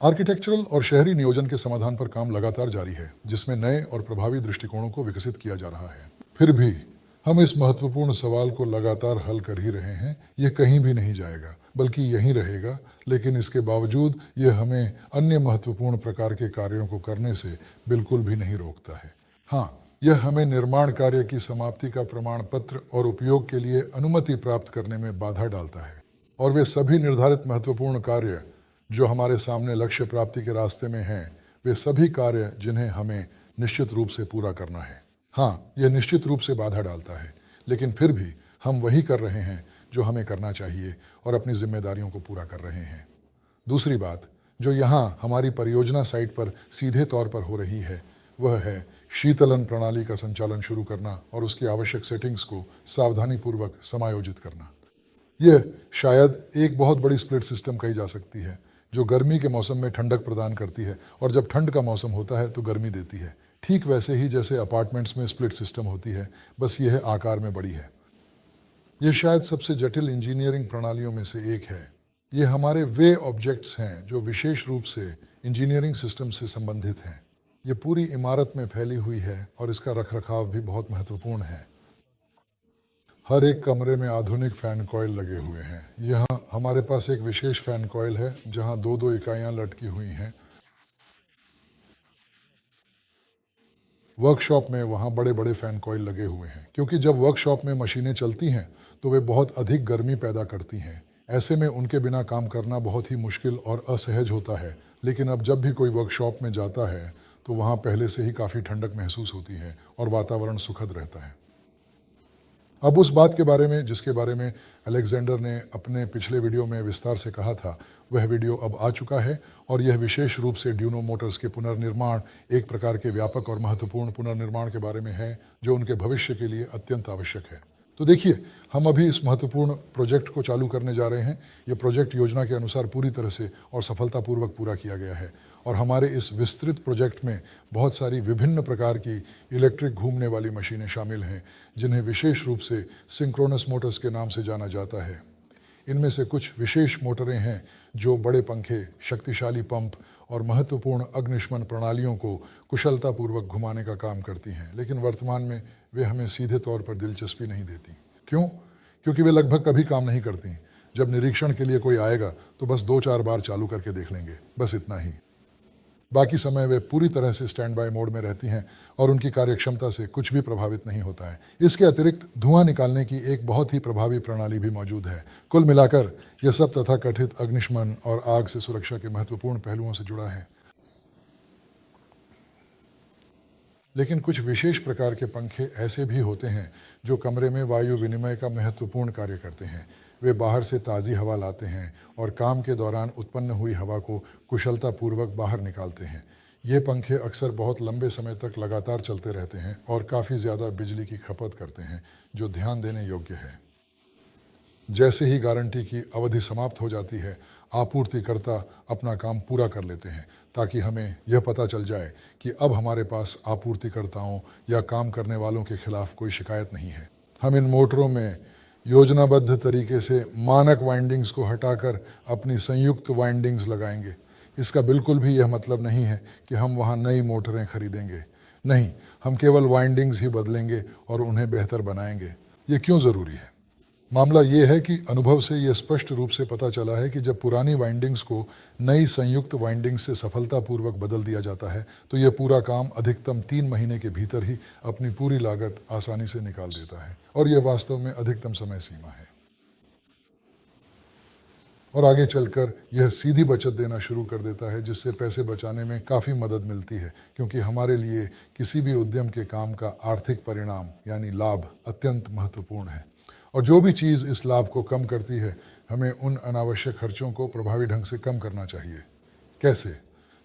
Architectural और शहरी नियोजन के समाधान पर काम लगातार जारी है, जिसमें नए और प्रभावी दृष्टिकोणों को विकसित किया जा रहा है। फिर भी हम इस महत्वपूर्ण सवाल को लगातार हल कर ही रहे हैं। ये कहीं भी नहीं जाएगा, बल्कि यहीं रहेगा। लेकिन इसके बावजूद ये हमें अन्य महत्वपूर्ण प्रकार के कार्यों को करने से बिल्कुल भी नहीं रोकता है। हाँ, यह हमें निर्माण कार्य की समाप्ति का प्रमाण पत्र और उपयोग के लिए अनुमति प्राप्त करने में बाधा डालता है। और वे सभी निर्धारित महत्वपूर्ण कार्य जो हमारे सामने लक्ष्य प्राप्ति के रास्ते में हैं, वे सभी कार्य जिन्हें हमें निश्चित रूप से पूरा करना है। हाँ, यह निश्चित रूप से बाधा डालता है, लेकिन फिर भी हम वही कर रहे हैं जो हमें करना चाहिए और अपनी जिम्मेदारियों को पूरा कर रहे हैं। दूसरी बात जो यहाँ हमारी परियोजना साइट पर सीधे तौर पर हो रही है, वह है शीतलन प्रणाली का संचालन शुरू करना और उसकी आवश्यक सेटिंग्स को सावधानीपूर्वक समायोजित करना। यह शायद एक बहुत बड़ी स्प्लिट सिस्टम कही जा सकती है, जो गर्मी के मौसम में ठंडक प्रदान करती है और जब ठंड का मौसम होता है तो गर्मी देती है। ठीक वैसे ही जैसे अपार्टमेंट्स में स्प्लिट सिस्टम होती है, बस यह आकार में बड़ी है। यह शायद सबसे जटिल इंजीनियरिंग प्रणालियों में से एक है। ये हमारे वे ऑब्जेक्ट्स हैं जो विशेष रूप से इंजीनियरिंग सिस्टम से संबंधित हैं। ये पूरी इमारत में फैली हुई है और इसका रखरखाव भी बहुत महत्वपूर्ण है। हर एक कमरे में आधुनिक फैन कॉइल लगे हुए हैं। यहाँ हमारे पास एक विशेष फैन कॉइल है जहाँ दो दो इकाइयाँ लटकी हुई हैं। वर्कशॉप में वहाँ बड़े बड़े फैन कॉइल लगे हुए हैं, क्योंकि जब वर्कशॉप में मशीनें चलती हैं तो वे बहुत अधिक गर्मी पैदा करती हैं। ऐसे में उनके बिना काम करना बहुत ही मुश्किल और असहज होता है। लेकिन अब जब भी कोई वर्कशॉप में जाता है तो वहाँ पहले से ही काफ़ी ठंडक महसूस होती है और वातावरण सुखद रहता है। अब उस बात के बारे में जिसके बारे में अलेक्जेंडर ने अपने पिछले वीडियो में विस्तार से कहा था, वह वीडियो अब आ चुका है और यह विशेष रूप से ड्यूनो मोटर्स के पुनर्निर्माण, एक प्रकार के व्यापक और महत्वपूर्ण पुनर्निर्माण के बारे में है जो उनके भविष्य के लिए अत्यंत आवश्यक है। तो देखिए, हम अभी इस महत्वपूर्ण प्रोजेक्ट को चालू करने जा रहे हैं। ये प्रोजेक्ट योजना के अनुसार पूरी तरह से और सफलतापूर्वक पूरा किया गया है और हमारे इस विस्तृत प्रोजेक्ट में बहुत सारी विभिन्न प्रकार की इलेक्ट्रिक घूमने वाली मशीनें शामिल हैं, जिन्हें विशेष रूप से सिंक्रोनस मोटर्स के नाम से जाना जाता है। इनमें से कुछ विशेष मोटरें हैं जो बड़े पंखे, शक्तिशाली पंप और महत्वपूर्ण अग्निशमन प्रणालियों को कुशलतापूर्वक घुमाने का काम करती हैं, लेकिन वर्तमान में वे हमें सीधे तौर पर दिलचस्पी नहीं देती। क्यों? क्योंकि वे लगभग कभी काम नहीं करती। जब निरीक्षण के लिए कोई आएगा तो बस 2-4 बार चालू करके देख लेंगे, बस इतना ही। बाकी समय वे पूरी तरह से स्टैंड बाय मोड में रहती हैं और उनकी कार्यक्षमता से कुछ भी प्रभावित नहीं होता है। इसके अतिरिक्त धुआं निकालने की एक बहुत ही प्रभावी प्रणाली भी मौजूद है। कुल मिलाकर यह सब तथाकथित अग्निशमन और आग से सुरक्षा के महत्वपूर्ण पहलुओं से जुड़ा है। लेकिन कुछ विशेष प्रकार के पंखे ऐसे भी होते हैं जो कमरे में वायु विनिमय का महत्वपूर्ण कार्य करते हैं। वे बाहर से ताज़ी हवा लाते हैं और काम के दौरान उत्पन्न हुई हवा को कुशलतापूर्वक बाहर निकालते हैं। ये पंखे अक्सर बहुत लंबे समय तक लगातार चलते रहते हैं और काफ़ी ज़्यादा बिजली की खपत करते हैं, जो ध्यान देने योग्य है। जैसे ही गारंटी की अवधि समाप्त हो जाती है, आपूर्तिकर्ता अपना काम पूरा कर लेते हैं ताकि हमें यह पता चल जाए कि अब हमारे पास आपूर्तिकर्ताओं या काम करने वालों के खिलाफ कोई शिकायत नहीं है। हम इन मोटरों में योजनाबद्ध तरीके से मानक वाइंडिंग्स को हटाकर अपनी संयुक्त वाइंडिंग्स लगाएंगे। इसका बिल्कुल भी यह मतलब नहीं है कि हम वहाँ नई मोटरें खरीदेंगे। नहीं, हम केवल वाइंडिंग्स ही बदलेंगे और उन्हें बेहतर बनाएंगे। ये क्यों ज़रूरी है? मामला ये है कि अनुभव से यह स्पष्ट रूप से पता चला है कि जब पुरानी वाइंडिंग्स को नई संयुक्त वाइंडिंग्स से सफलतापूर्वक बदल दिया जाता है तो यह पूरा काम अधिकतम 3 महीने के भीतर ही अपनी पूरी लागत आसानी से निकाल देता है और यह वास्तव में अधिकतम समय सीमा है। और आगे चलकर यह सीधी बचत देना शुरू कर देता है, जिससे पैसे बचाने में काफ़ी मदद मिलती है, क्योंकि हमारे लिए किसी भी उद्यम के काम का आर्थिक परिणाम यानी लाभ अत्यंत महत्वपूर्ण है। और जो भी चीज़ इस लाभ को कम करती है, हमें उन अनावश्यक खर्चों को प्रभावी ढंग से कम करना चाहिए। कैसे?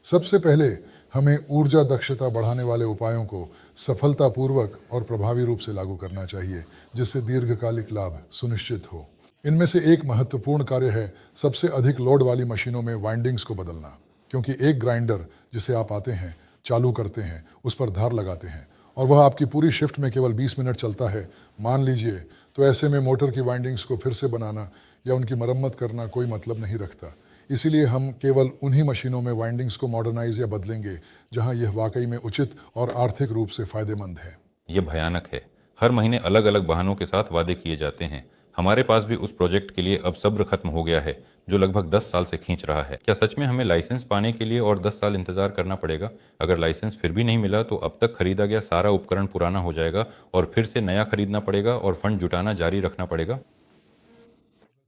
सबसे पहले हमें ऊर्जा दक्षता बढ़ाने वाले उपायों को सफलतापूर्वक और प्रभावी रूप से लागू करना चाहिए, जिससे दीर्घकालिक लाभ सुनिश्चित हो। इनमें से एक महत्वपूर्ण कार्य है सबसे अधिक लोड वाली मशीनों में वाइंडिंग्स को बदलना, क्योंकि एक ग्राइंडर जिसे आप आते हैं, चालू करते हैं, उस पर धार लगाते हैं और वह आपकी पूरी शिफ्ट में केवल 20 मिनट चलता है, मान लीजिए, तो ऐसे में मोटर की वाइंडिंग्स को फिर से बनाना या उनकी मरम्मत करना कोई मतलब नहीं रखता। इसीलिए हम केवल उन्हीं मशीनों में वाइंडिंग्स को मॉडर्नाइज या बदलेंगे जहां यह वाकई में उचित और आर्थिक रूप से फायदेमंद है। ये भयानक है। हर महीने अलग अलग वाहनों के साथ वादे किए जाते हैं। हमारे पास भी उस प्रोजेक्ट के लिए अब सब्र खत्म हो गया है, जो लगभग 10 साल से खींच रहा है। क्या सच में हमें लाइसेंस पाने के लिए और 10 साल इंतजार करना पड़ेगा? अगर लाइसेंस फिर भी नहीं मिला तो अब तक खरीदा गया सारा उपकरण पुराना हो जाएगा और फिर से नया खरीदना पड़ेगा और फंड जुटाना जारी रखना पड़ेगा।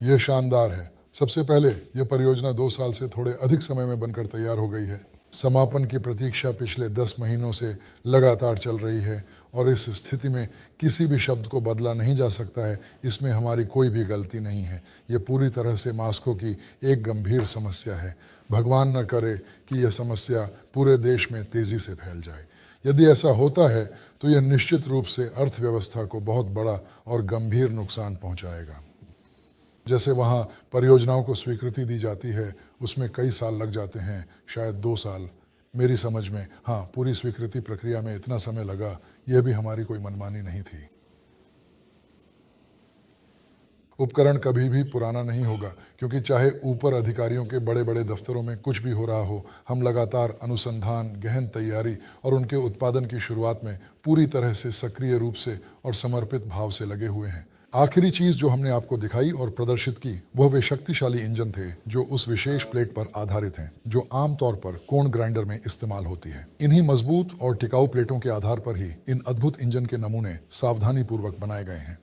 यह शानदार है। सबसे पहले यह परियोजना 2 साल से थोड़े अधिक समय में बनकर तैयार हो गई है। समापन की प्रतीक्षा पिछले 10 महीनों से लगातार चल रही है और इस स्थिति में किसी भी शब्द को बदला नहीं जा सकता है। इसमें हमारी कोई भी गलती नहीं है। यह पूरी तरह से मास्को की एक गंभीर समस्या है। भगवान न करे कि यह समस्या पूरे देश में तेजी से फैल जाए। यदि ऐसा होता है तो यह निश्चित रूप से अर्थव्यवस्था को बहुत बड़ा और गंभीर नुकसान पहुंचाएगा। जैसे वहाँ परियोजनाओं को स्वीकृति दी जाती है, उसमें कई साल लग जाते हैं, शायद 2 साल। मेरी समझ में, हाँ, पूरी स्वीकृति प्रक्रिया में इतना समय लगा, यह भी हमारी कोई मनमानी नहीं थी। उपकरण कभी भी पुराना नहीं होगा, क्योंकि चाहे ऊपर अधिकारियों के बड़े बड़े दफ्तरों में कुछ भी हो रहा हो, हम लगातार अनुसंधान, गहन तैयारी और उनके उत्पादन की शुरुआत में पूरी तरह से सक्रिय रूप से और समर्पित भाव से लगे हुए हैं। आखिरी चीज जो हमने आपको दिखाई और प्रदर्शित की, वह वे शक्तिशाली इंजन थे जो उस विशेष प्लेट पर आधारित हैं, जो आमतौर पर कोण ग्राइंडर में इस्तेमाल होती है। इन्हीं मजबूत और टिकाऊ प्लेटों के आधार पर ही इन अद्भुत इंजन के नमूने सावधानी पूर्वक बनाए गए हैं।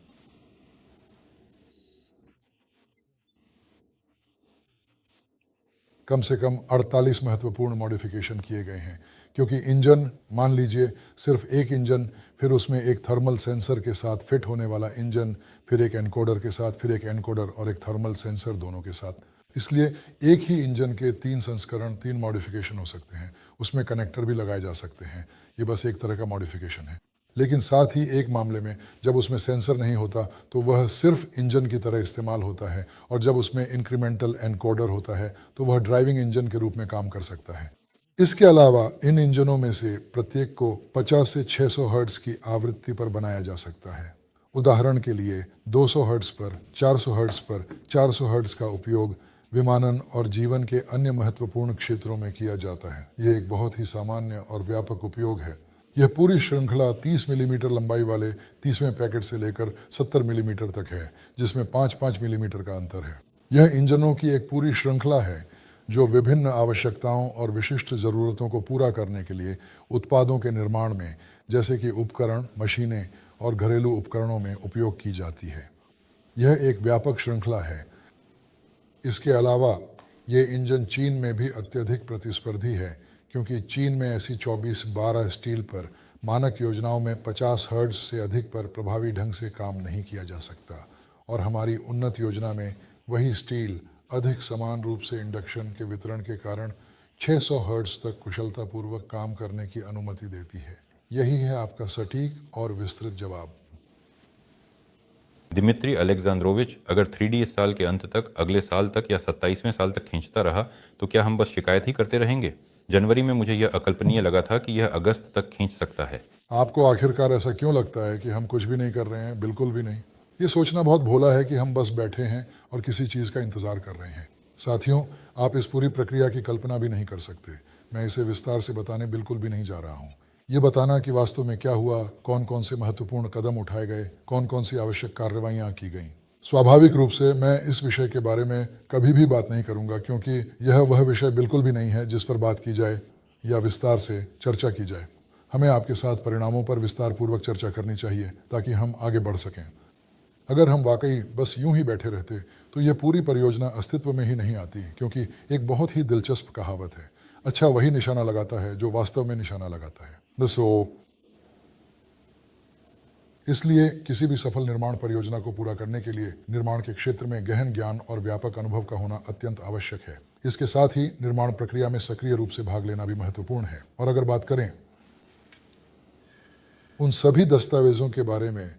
कम से कम 48 महत्वपूर्ण मॉडिफिकेशन किए गए हैं, क्योंकि इंजन, मान लीजिए सिर्फ एक इंजन, फिर उसमें एक थर्मल सेंसर के साथ फिट होने वाला इंजन, फिर एक एनकोडर के साथ, फिर एक एनकोडर और एक थर्मल सेंसर दोनों के साथ। इसलिए एक ही इंजन के 3 संस्करण, 3 मॉडिफिकेशन हो सकते हैं। उसमें कनेक्टर भी लगाए जा सकते हैं। ये बस एक तरह का मॉडिफिकेशन है। लेकिन साथ ही एक मामले में जब उसमें सेंसर नहीं होता तो वह सिर्फ इंजन की तरह इस्तेमाल होता है, और जब उसमें इंक्रीमेंटल एनकोडर होता है तो वह ड्राइविंग इंजन के रूप में काम कर सकता है। इसके अलावा इन इंजनों में से प्रत्येक को 50 से 600 हर्ट्ज की आवृत्ति पर बनाया जा सकता है। उदाहरण के लिए 200 हर्ट्ज पर, 400 हर्ट्ज पर, 400 हर्ट्ज का उपयोग विमानन और जीवन के अन्य महत्वपूर्ण क्षेत्रों में किया जाता है। यह एक बहुत ही सामान्य और व्यापक उपयोग है। यह पूरी श्रृंखला 30 मिलीमीटर लंबाई वाले 30वें पैकेट से लेकर 70 मिलीमीटर तक है, जिसमें 5-5 मिलीमीटर का अंतर है। यह इंजनों की एक पूरी श्रृंखला है जो विभिन्न आवश्यकताओं और विशिष्ट ज़रूरतों को पूरा करने के लिए उत्पादों के निर्माण में, जैसे कि उपकरण, मशीनें और घरेलू उपकरणों में उपयोग की जाती है। यह एक व्यापक श्रृंखला है। इसके अलावा ये इंजन चीन में भी अत्यधिक प्रतिस्पर्धी है, क्योंकि चीन में ऐसी 24/12 स्टील पर मानक योजनाओं में 50 हर्ट्ज से अधिक पर प्रभावी ढंग से काम नहीं किया जा सकता, और हमारी उन्नत योजना में वही स्टील अधिक समान रूप से इंडक्शन के वितरण के कारण 600 हर्ट्ज तक कुशलतापूर्वक काम करने की अनुमति देती है। यही है आपका सटीक और विस्तृत जवाब। दिमित्री अलेक्जेंद्रोविच, अगर 3D इस साल के अंत तक, अगले साल तक या 27वें साल तक खींचता रहा तो क्या हम बस शिकायत ही करते रहेंगे? जनवरी में मुझे यह अकल्पनीय लगा था कि यह अगस्त तक खींच सकता है। आपको आखिरकार ऐसा क्यों लगता है कि हम कुछ भी नहीं कर रहे हैं? बिल्कुल भी नहीं। ये सोचना बहुत भोला है कि हम बस बैठे हैं और किसी चीज़ का इंतज़ार कर रहे हैं। साथियों, आप इस पूरी प्रक्रिया की कल्पना भी नहीं कर सकते। मैं इसे विस्तार से बताने बिल्कुल भी नहीं जा रहा हूँ। ये बताना कि वास्तव में क्या हुआ, कौन कौन से महत्वपूर्ण कदम उठाए गए, कौन कौन सी आवश्यक कार्रवाइयाँ की गईं। स्वाभाविक रूप से मैं इस विषय के बारे में कभी भी बात नहीं करूँगा, क्योंकि यह वह विषय बिल्कुल भी नहीं है जिस पर बात की जाए या विस्तार से चर्चा की जाए। हमें आपके साथ परिणामों पर विस्तार पूर्वक चर्चा करनी चाहिए ताकि हम आगे बढ़ सकें। अगर हम वाकई बस यूं ही बैठे रहते तो यह पूरी परियोजना अस्तित्व में ही नहीं आती, क्योंकि एक बहुत ही दिलचस्प कहावत है, अच्छा वही निशाना लगाता है जो वास्तव में निशाना लगाता है। इसलिए किसी भी सफल निर्माण परियोजना को पूरा करने के लिए निर्माण के क्षेत्र में गहन ज्ञान और व्यापक अनुभव का होना अत्यंत आवश्यक है। इसके साथ ही निर्माण प्रक्रिया में सक्रिय रूप से भाग लेना भी महत्वपूर्ण है। और अगर बात करें उन सभी दस्तावेजों के बारे में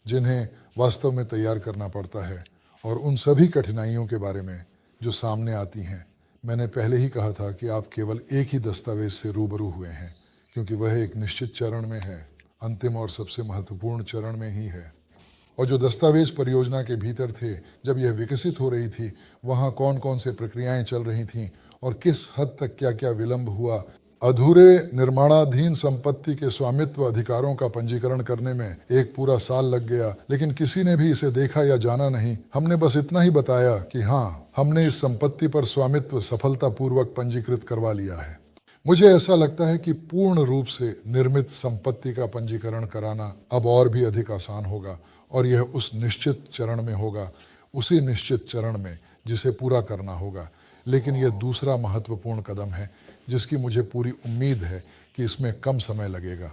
जिन्हें वास्तव में तैयार करना पड़ता है, और उन सभी कठिनाइयों के बारे में जो सामने आती हैं, मैंने पहले ही कहा था कि आप केवल एक ही दस्तावेज से रूबरू हुए हैं, क्योंकि वह एक निश्चित चरण में है, अंतिम और सबसे महत्वपूर्ण चरण में ही है। और जो दस्तावेज परियोजना के भीतर थे, जब यह विकसित हो रही थी, वहाँ कौन कौन से प्रक्रियाएं चल रही थीं और किस हद तक क्या क्या विलंब हुआ। अधूरे निर्माणाधीन संपत्ति के स्वामित्व अधिकारों का पंजीकरण करने में एक पूरा साल लग गया, लेकिन किसी ने भी इसे देखा या जाना नहीं। हमने बस इतना ही बताया कि हाँ, हमने इस संपत्ति पर स्वामित्व सफलतापूर्वक पंजीकृत करवा लिया है। मुझे ऐसा लगता है कि पूर्ण रूप से निर्मित संपत्ति का पंजीकरण कराना अब और भी अधिक आसान होगा, और यह उस निश्चित चरण में होगा, उसी निश्चित चरण में जिसे पूरा करना होगा। लेकिन यह दूसरा महत्वपूर्ण कदम है जिसकी मुझे पूरी उम्मीद है कि इसमें कम समय लगेगा।